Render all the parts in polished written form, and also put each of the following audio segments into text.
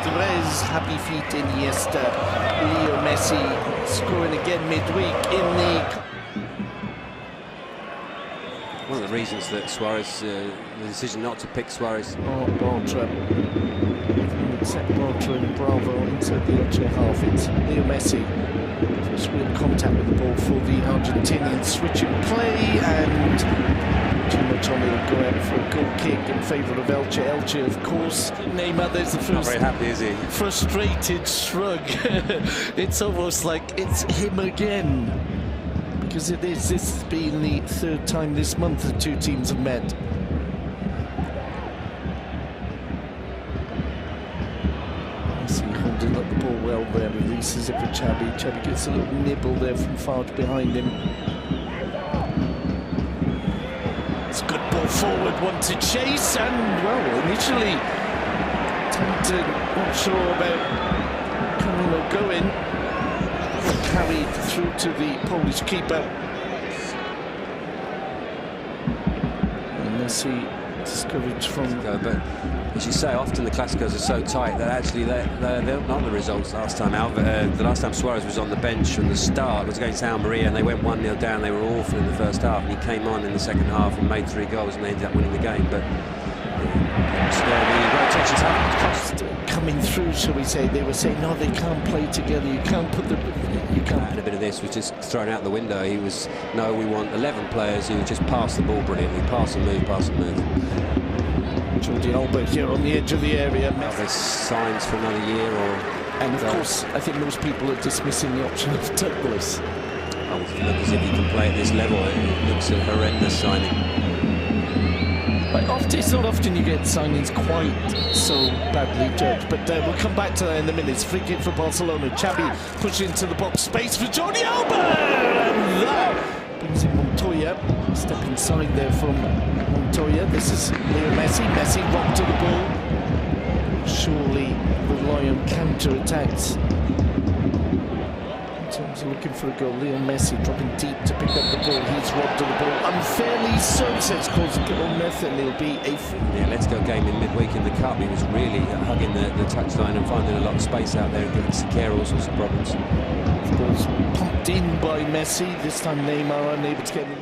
Andres, happy feet, Iniesta, Leo Messi scoring again midweek in the... One of the reasons that Suarez, the decision not to pick Suarez. Bartra. Set Bartra and Bravo inside the Elche half. It's Leo Messi. First real contact with the ball for the Argentinians. Switching play and too much on it. Will go out for a goal kick in favour of Elche. Elche, of course. Neymar, there's the first. Not very happy, is he? Frustrated shrug. It's almost like it's him again. Because it is. This has been the third time this month the two teams have met. Messi holding up the ball well there, releases it for Xabi. Xabi gets a little nibble there from far behind him. It's a good ball forward, one to chase, and well, initially tempted, not sure about coming or going. Carried through to the Polish keeper. And Messi discouraged from... But as you say, often the Clásicos are so tight that actually they're not the results last time out. The last time Suarez was on the bench from the start was against Almeria, and they went 1-0 down. They were awful in the first half, and he came on in the second half and made 3 goals, and they ended up winning the game. But the rotations haven't cost. Coming through, shall we say, they were saying, no, they can't play together, you can't put them... And a bit of this was just thrown out the window. He was, no, we want 11 players who just pass the ball brilliantly, pass and move, pass and move. Jordi Alba here on the edge of the area. There's signs for another year, or... And of course, I think most people are dismissing the option of Douglas. Oh, if you look as if he can play at this level, it looks a horrendous signing. But often, it's not often you get signings quite so badly judged, but we'll come back to that in a minute. It's free kick for Barcelona. Xabi pushing into the box space for Jordi Alba, and that brings in Montoya. Step inside there from Montoya. This is Leo Messi. Messi rocked to the ball. Surely rely on counter-attacks. In terms of looking for a goal, Leo Messi dropping deep to pick up the ball. He's robbed of the ball. Unfairly so, says Meth, and it'll be a... Yeah, let's go game in midweek in the Cup. He was really hugging the touchline and finding a lot of space out there and giving Siqueira all sorts of problems. Of course, pumped in by Messi. This time Neymar unable to get in.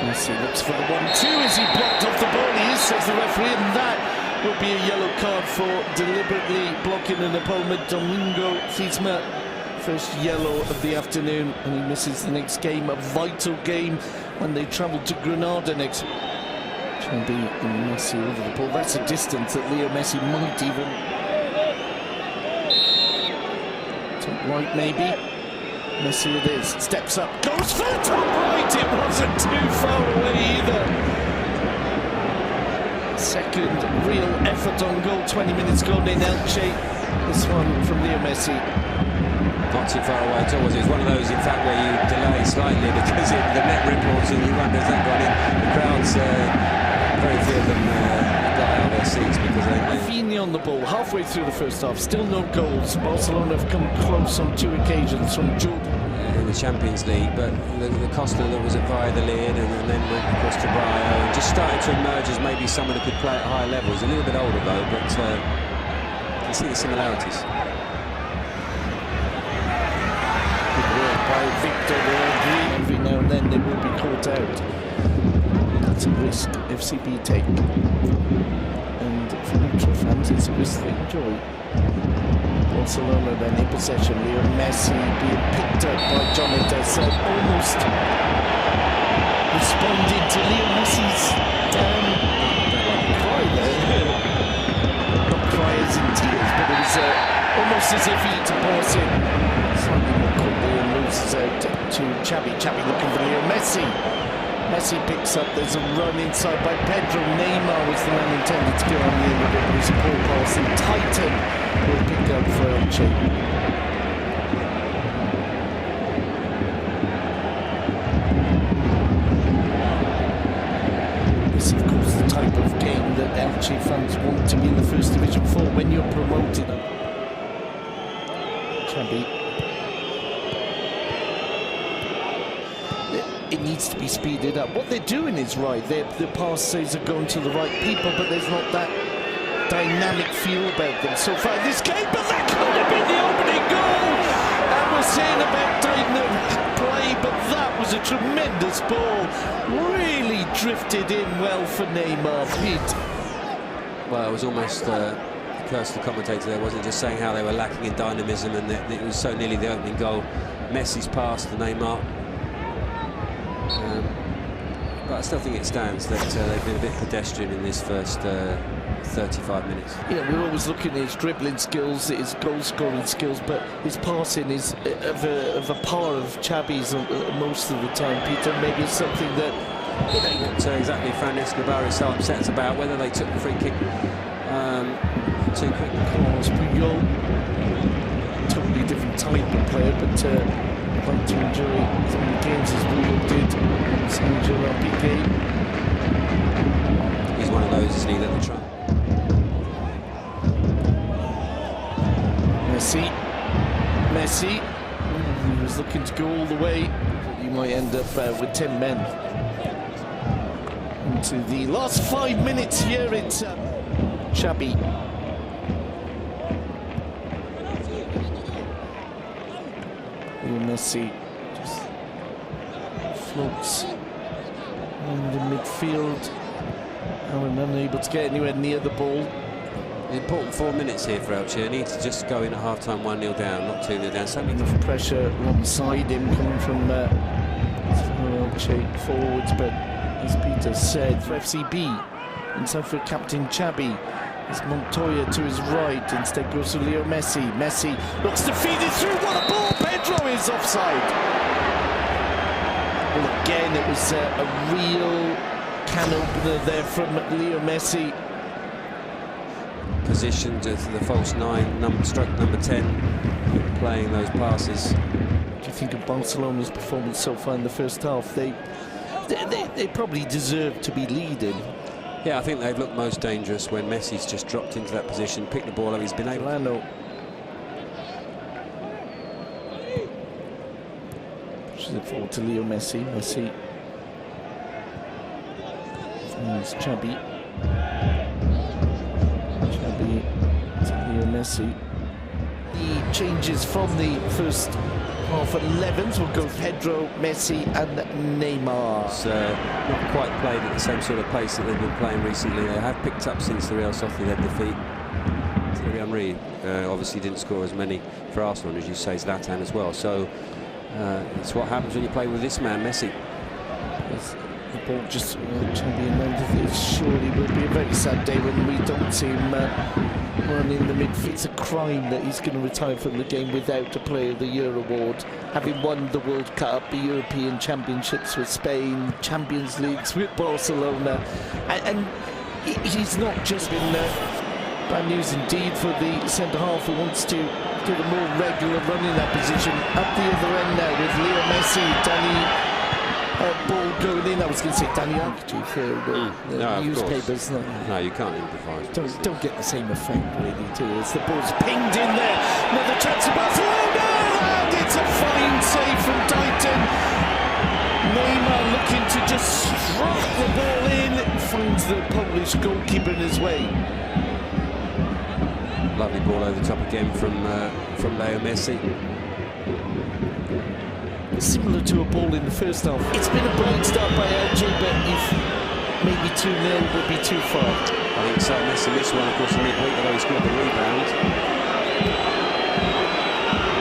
Messi looks for the 1-2 as he blocked off the ball. He is, says the referee, and that will be a yellow card for deliberately blocking an opponent. Domingo Fiesma, first yellow of the afternoon, and he misses the next game, a vital game when they travel to Granada next. Xabi and Messi over the ball. That's a distance that Leo Messi might even... top right maybe. Messi with his, steps up, goes for the top right, it wasn't too far away either. Second real effort on goal, 20 minutes gone in Elche. This one from Leo Messi. Not too far away at all, was it? It was one of those, in fact, where you delay slightly because the net ripples and you wonder if that got in. The crowd's, very few of them got out of their seats because they... Rafinha on the ball, halfway through the first half, still no goals. Barcelona have come close on 2 occasions from Jordan. In the Champions League, but the Costa that was at Valladolid and then went across to Rayo and just started to emerge as maybe someone who could play at higher levels. A little bit older though, but you can see the similarities. Good work by Victor. Every now and then they will be caught out. That's a risk FCB take. And for neutral fans, it's a risk they enjoy. Barcelona then in possession. Leo Messi being picked up by John Edessa, almost responding to Leo Messi's cry there. Not cry as in tears, but it was almost as if he to pass it slightly more quickly and loses out to Xabi. Xabi looking for Leo Messi. Messi picks up, there's a run inside by Pedro. Neymar was the man intended to go on the end of it, but it's a poor pass, and Titan will pick up for Elche. This is of course the type of game that Elche fans want to be in the first division for when you're promoted. Xabi. needs to be speeded up. What they're doing is right. The passes are going to the right people, but there's not that dynamic feel about them so far in this game. But that could have been the opening goal. And we're saying about dynamic play, but that was a tremendous ball. Really drifted in well for Neymar. Pete. Well, it was almost a curse to the commentator there, wasn't it? Just saying how they were lacking in dynamism, and that it was so nearly the opening goal. Messi's pass to Neymar. But I still think it stands that they've been a bit pedestrian in this first 35 minutes. Yeah, we're always looking at his dribbling skills, his goal-scoring skills, but his passing is of a par of Xabi's most of the time, Peter. Maybe it's something that... So exactly, Fran Escobar is so upset about whether they took the free kick too quick. Carlos Puyol, totally different type of player, but like to enjoy as many games as Puyol did. He's one of those, isn't he, that will try. Messi. He was looking to go all the way, but he might end up with 10 men. Into the last 5 minutes here, it's Xabi. Messi just floats in the midfield and unable to get anywhere near the ball. The important 4 minutes here for Elche. They need to just go in at half-time 1-0 down, not 2-0 down. So enough pressure alongside him coming from Elche forwards, but as Peter said, for FCB, inside for captain Xabi. It's Montoya to his right, instead goes to Leo Messi. Messi looks to feed it through, what a ball! Pedro is offside. Well, again, it was a real can opener there from Leo Messi. Positioned as the false 9, stroke number 10, playing those passes. What do you think of Barcelona's performance so far in the first half? They probably deserve to be leading. Yeah, I think they've looked most dangerous when Messi's just dropped into that position, picked the ball up. He's been able. Lionel pushes it forward to Leo Messi. Messi. It's Xabi. Xabi to Leo Messi. He changes from the first half 11s. Will go Pedro, Messi and Neymar. It's not quite played at the same sort of pace that they've been playing recently. They have picked up since the Real Sociedad defeat. Thierry Henry obviously didn't score as many for Arsenal, as you say, Zlatan as well. So it's what happens when you play with this man, Messi. The ball just it surely will be a very sad day when we don't see him run in the midfield. It's a crime that he's going to retire from the game without a Player of the Year award, having won the World Cup, the European Championships with Spain, Champions Leagues with Barcelona, and he's not just been bad news indeed for the centre-half who wants to get a more regular run in that position. Up the other end now with Leo Messi, Danny. Ball going in. I was going to say Danny Alcantara for the newspapers. No, you can't improvise. Don't get the same effect really, do you? As the ball's pinged in there. Another chance for Barcelona, and it's a fine save from Dighton. Neymar looking to just strike the ball in. Finds the Polish goalkeeper in his way. Lovely ball over the top again from Leo Messi. Similar to a ball in the first half. It's been a brilliant start by Elche, but if maybe 2-0 would be too far. I think so. Messi missed one, of course, in midweek, although he scored the rebound.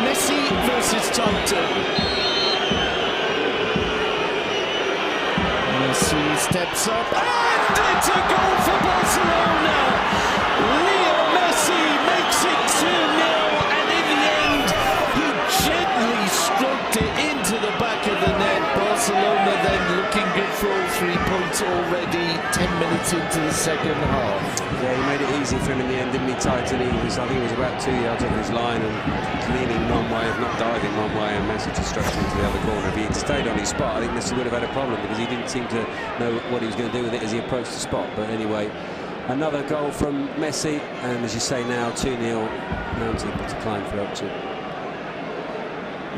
Messi versus Dighton. Messi steps up, and it's a goal for Barcelona! Leo Messi makes it 2-0, and in the end, he gently stroked it into the back of the net. Barcelona then looking good for all 3 points already, 10 minutes into the second half. Yeah, he made it easy for him in the end, didn't he, Titan? I think he was about 2 yards off his line and leaning one way, if not diving one way, and Messi just struck into the other corner. If he had stayed on his spot, I think Messi would have had a problem because he didn't seem to know what he was going to do with it as he approached the spot. But anyway, another goal from Messi, and as you say now, 2-0, mounting to climb for Elche.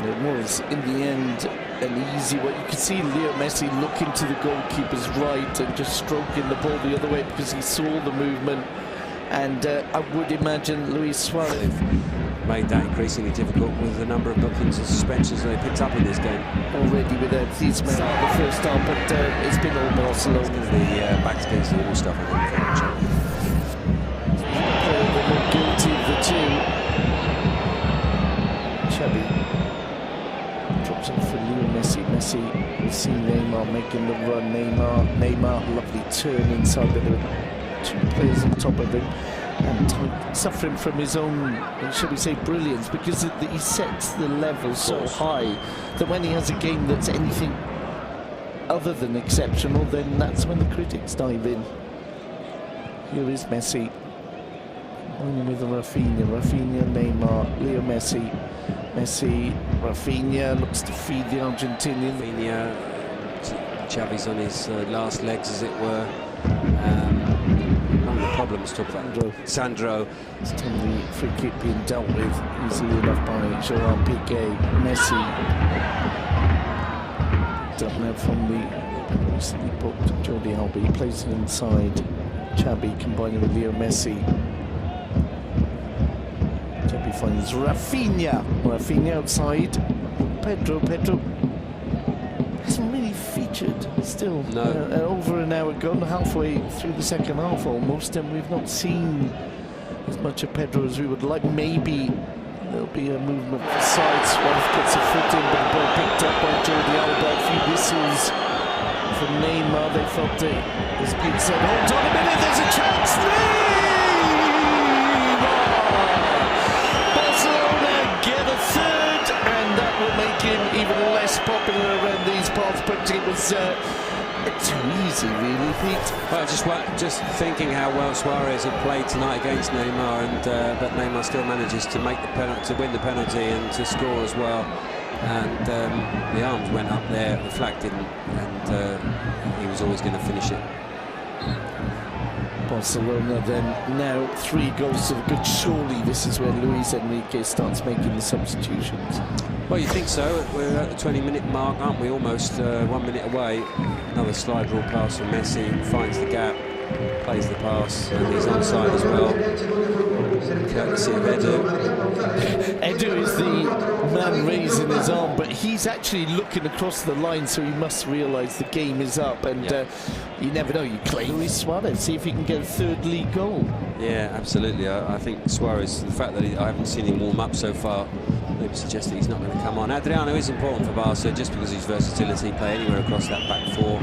And it was, in the end, an easy one. You could see Leo Messi looking to the goalkeeper's right and just stroking the ball the other way because he saw the movement. And I would imagine Luis Suarez made that increasingly difficult with the number of bookings and suspensions that they picked up in this game. Already with these men in the first half, but it's been all Barcelona. The backs against the wall stuff, I think. The more guilty of the two. Xavi drops off for Leo Messi. Messi will see Neymar making the run. Neymar, lovely turn inside, but there were two players on top of him. And suffering from his own, shall we say, brilliance, because he sets the level so high that when he has a game that's anything other than exceptional, then that's when the critics dive in. Here is Messi, combining with Rafinha, Neymar, Leo Messi, Rafinha looks to feed the Argentinian. Rafinha, Xavi's on his last legs, as it were. Problems to Sandro. It's the free kick being dealt with easily enough by Gerard Piqué. Messi don't know from the recently booked Jordi Alba. He plays it inside. Xavi combining with Leo Messi. Xavi finds Rafinha outside. Pedro hasn't really featured still. No. Over an hour gone, halfway through the second half almost, and we've not seen as much of Pedro as we would like. Maybe there'll be a movement for side. Suarez puts a foot in, but the ball picked up by Jordi Alba. A few whistles for Neymar. They felt it has been said, hold on a minute, there's a chance. Neymar! Barcelona get a third, and that will make him even less popular around these parts, but it was too easy, really, Pete. Well, just thinking how well Suarez had played tonight against Neymar, and but Neymar still manages to make the penalty, to win the penalty, and to score as well. And the arms went up there, the flag didn't, and he was always going to finish it. Barcelona then now 3 goals to the good. Surely this is where Luis Enrique starts making the substitutions. Well, you think so. We're at the 20-minute mark, aren't we? Almost 1 minute away. Another slide rule pass from Messi, finds the gap, plays the pass, and he's onside as well. Courtesy of Edu is the man raising his arm, but he's actually looking across the line, so he must realise the game is up, and you never know. You claim Luis Suarez, see if he can get a 3rd league goal. Yeah, absolutely. I think Suarez, the fact that I haven't seen him warm up so far, maybe suggests that he's not going to come on. Adriano is important for Barca just because of his versatility, play anywhere across that back 4,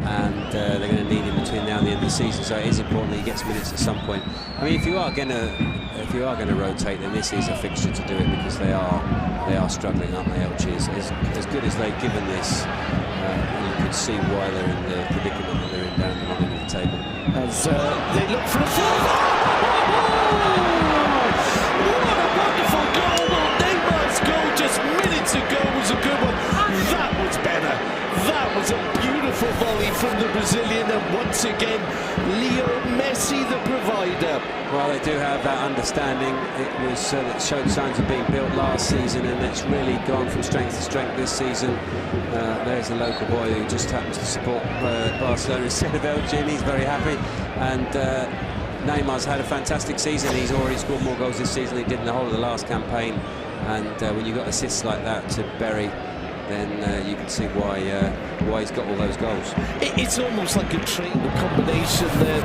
and they're going to need him between now and the end of the season, so it is important that he gets minutes at some point. I mean, if you are going to rotate, then this is a fixture to do it, because they are struggling, aren't they? Elche is as good as they've given this. You can see why they're in the predicament that they're in down the bottom of the table. As they look for a foul. What a wonderful goal! Well, Neymar's goal just minutes ago was a good one. That was better. That was a beautiful volley from the Brazilian, and once again, Leo Messi, the provider. Well, they do have that understanding. It was that showed signs of being built last season, and it's really gone from strength to strength this season. There's a local boy who just happens to support Barcelona instead of Elche, and he's very happy. And Neymar's had a fantastic season. He's already scored more goals this season than he did in the whole of the last campaign. And when you've got assists like that to bury, then you can see why he's got all those goals. It's almost like a trainer combination there.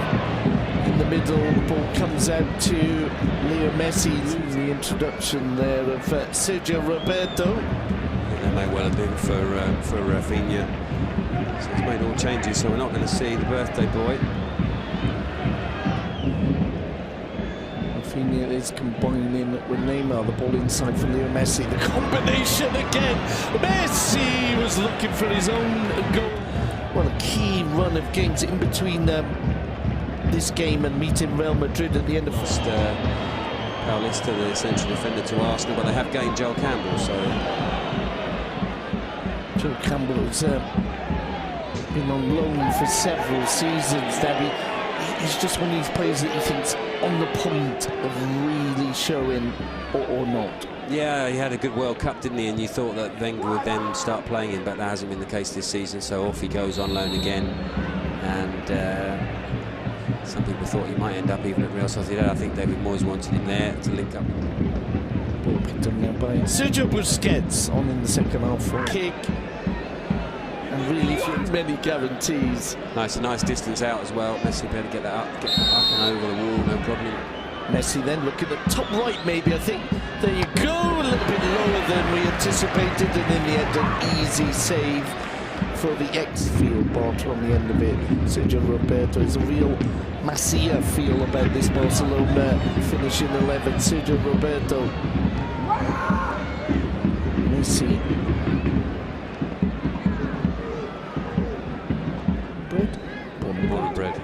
In the middle, the ball comes out to Leo Messi. The introduction there of Sergio Roberto. That may well have been for Rafinha. So he's made all changes, so we're not going to see the birthday boy. Rafinha is combining with Neymar. The ball inside for Leo Messi. The combination again. Messi was looking for his own goal. Well, a key run of games in between this game and meeting Real Madrid at the end of Paulista, the central defender, to Arsenal, but they have gained Joel Campbell, so Joel Campbell has been on loan for several seasons. He's just one of these players that he thinks on the point of really showing or not. Yeah, he had a good World Cup, didn't he? And you thought that Wenger would then start playing him, but that hasn't been the case this season. So off he goes on loan again. And some people thought he might end up even at Real Sociedad. I think David Moyes wanted him there to link up. Ball picked up now by Sergio Busquets on in the second half for a kick. And really many guarantees. Nice distance out as well. Messi better get that up and over the wall, no problem. Messi then looking at top right, maybe. I think there you go, a little bit lower than we anticipated, and in the end an easy save for the X-field bar on the end of it. Sergio Roberto is a real Masia feel about this Barcelona finishing 11. Sergio Roberto, Messi, Bread.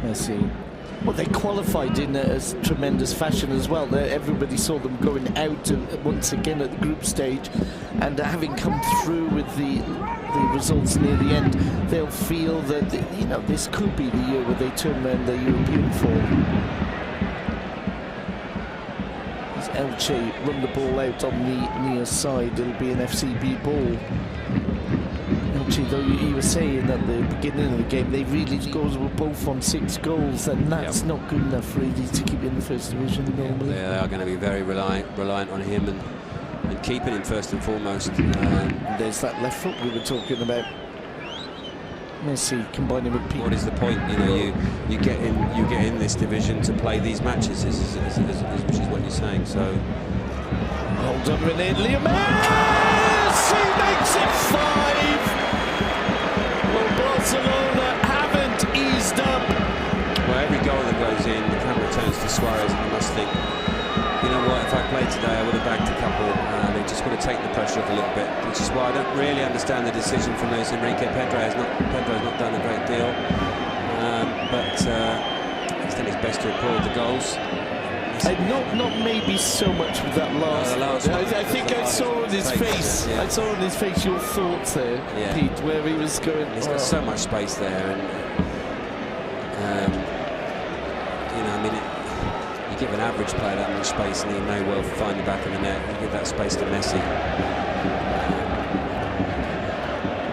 Messi. Well, they qualified in a tremendous fashion as well. Everybody saw them going out once again at the group stage, and having come through with the results near the end, they'll feel that this could be the year where they turn around their European form. As Elche run the ball out on the near side, it'll be an FCB ball. Though you were saying at the beginning of the game, they really scores were both on 6 goals, and that's not good enough really to keep in the first division normally. They are going to be very reliant on him and keeping him first and foremost. There's that left foot we were talking about. Messi combining with Pete. What is the point? You get in this division to play these matches, which is what you're saying. So hold on, René. Messi makes it 5. Barcelona haven't eased up. Well, every goal that goes in, the camera turns to Suarez, and you must think, you know what, if I played today, I would have bagged a couple. They just want to take the pressure off a little bit, which is why I don't really understand the decision from Luis Enrique. Pedro's not done a great deal, but he's done his best to applaud the goals. Not maybe so much with that last one. I think I saw on his face. I saw on his face your thoughts there, Pete, where he was going. He's got so much space there, and you give an average player that much space, and he may well find the back of the net. You give that space to Messi.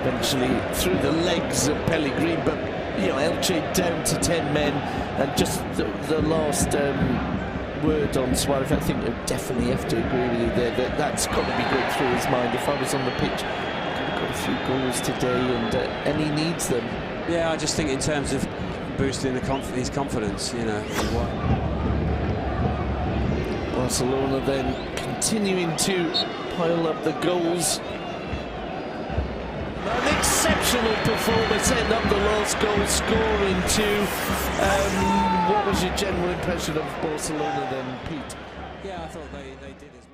Eventually through the legs of Pellegrini, but Elche down to 10 men, and just the last. Word on Suarez, I think I definitely have to agree with you there. That's got to be going through his mind. If I was on the pitch, I could have got a few goals today, and he needs them. Yeah, I just think in terms of boosting his confidence, Barcelona then continuing to pile up the goals. An exceptional performance, setting up the last goal, scoring 2. What was your general impression of Barcelona then, Pete? Yeah, I thought they did as well.